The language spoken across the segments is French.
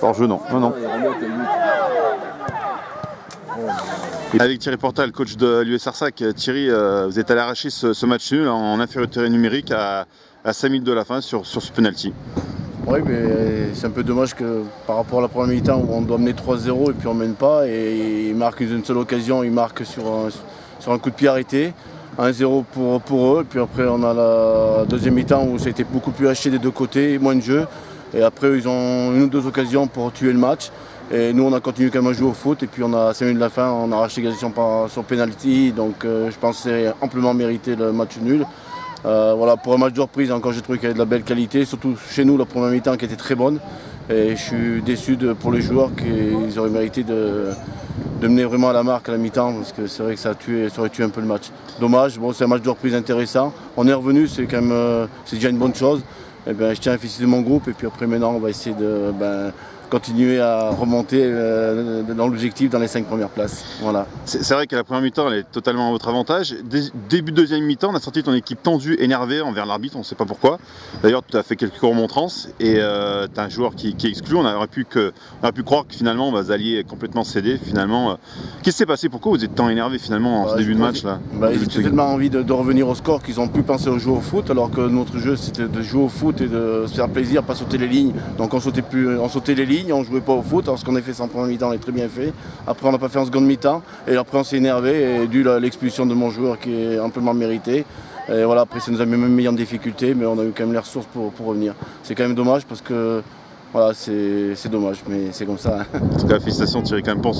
Hors jeu, non. Non. Avec Thierry Portal, coach de l'US Arsac, Thierry, vous êtes allé arracher ce match nul en infériorité numérique à 5 minutes de la fin sur ce penalty. Oui, mais c'est un peu dommage que par rapport à la première mi-temps où on doit mener 3-0 et puis on ne mène pas, et ils marquent une seule occasion, ils marquent sur un coup de pied arrêté, 1-0 pour eux, et puis après on a la deuxième mi-temps où ça a été beaucoup plus haché des deux côtés, moins de jeu, et après ils ont une ou deux occasions pour tuer le match, et nous on a continué quand même à jouer au foot, et puis on a 5 minutes de la fin, on a arraché l'égalisation sur penalty, donc je pense que c'est amplement mérité le match nul. Voilà, pour un match de reprise, encore j'ai trouvé qu'il y avait de la belle qualité, surtout chez nous la première mi-temps qui était très bonne, et je suis déçu pour les joueurs qu'ils auraient mérité de mener vraiment à la marque à la mi-temps, parce que c'est vrai que ça aurait tué un peu le match. Dommage, bon, c'est un match de reprise intéressant, on est revenu, c'est quand même c'est déjà une bonne chose. Et bien, je tiens à féliciter mon groupe, et puis après maintenant on va essayer de continuer à remonter dans l'objectif dans les 5 premières places. Voilà. C'est vrai que la première mi-temps elle est totalement à votre avantage. Début de deuxième mi-temps, on a senti ton équipe tendue, énervée envers l'arbitre, on ne sait pas pourquoi. D'ailleurs, tu as fait quelques remontrances et tu as un joueur qui est exclu. On aurait pu croire que finalement vous alliez complètement céder. Finalement, qu'est-ce qui s'est passé? Pourquoi vous êtes tant énervé finalement en ce début de match là? Ils ont tellement envie de revenir au score qu'ils ont pu penser au jouer au foot, alors que notre jeu c'était de jouer au foot et de se faire plaisir, pas sauter les lignes. Donc on sautait les lignes. On ne jouait pas au foot, alors ce qu'on a fait en première mi-temps, on est très bien fait. Après on n'a pas fait en seconde mi-temps, et après on s'est énervé, et dû à l'expulsion de mon joueur qui est amplement méritée. Et voilà, après ça nous a même mis en difficulté, mais on a eu quand même les ressources pour revenir. C'est quand même dommage parce que voilà, c'est dommage, mais c'est comme ça. En tout cas, félicitations Thierry quand même pour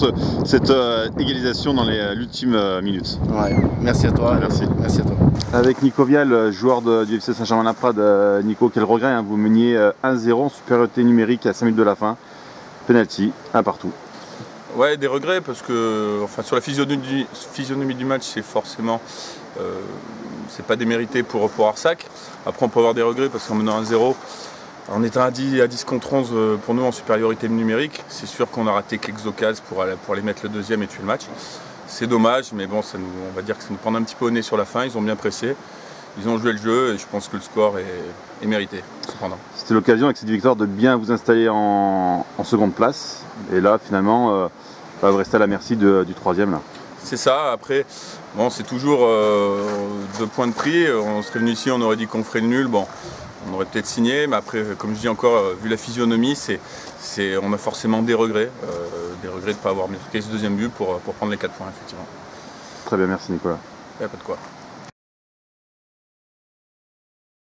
cette égalisation dans l'ultime minute. Ouais, merci à toi. Merci. Merci à toi. Avec Nico Vial, joueur du FC Saint-Germain-Laprade, Nico, quel regret, hein, vous meniez 1-0 en supériorité numérique à 5 minutes de la fin. Penalty, un partout. Ouais, des regrets parce que enfin, sur la physionomie du match, c'est forcément c'est pas démérité pour Arsac. Après, on peut avoir des regrets parce qu'en menant 1-0, en étant à 10 contre 11 pour nous en supériorité numérique, c'est sûr qu'on a raté quelques occasions pour aller mettre le deuxième et tuer le match. C'est dommage, mais bon, on va dire que ça nous prend un petit peu au nez sur la fin. Ils ont bien pressé. Ils ont joué le jeu et je pense que le score est mérité, cependant. C'était l'occasion avec cette victoire de bien vous installer en seconde place. Et là, finalement, vous restez à la merci du troisième. Là. C'est ça. Après, bon, c'est toujours 2 points de prix. On serait venu ici, on aurait dit qu'on ferait le nul. Bon, on aurait peut-être signé, mais après, comme je dis encore, vu la physionomie, on a forcément des regrets. Des regrets de ne pas avoir marqué ce deuxième but pour prendre les 4 points, effectivement. Très bien, merci Nicolas. Il n'y a pas de quoi.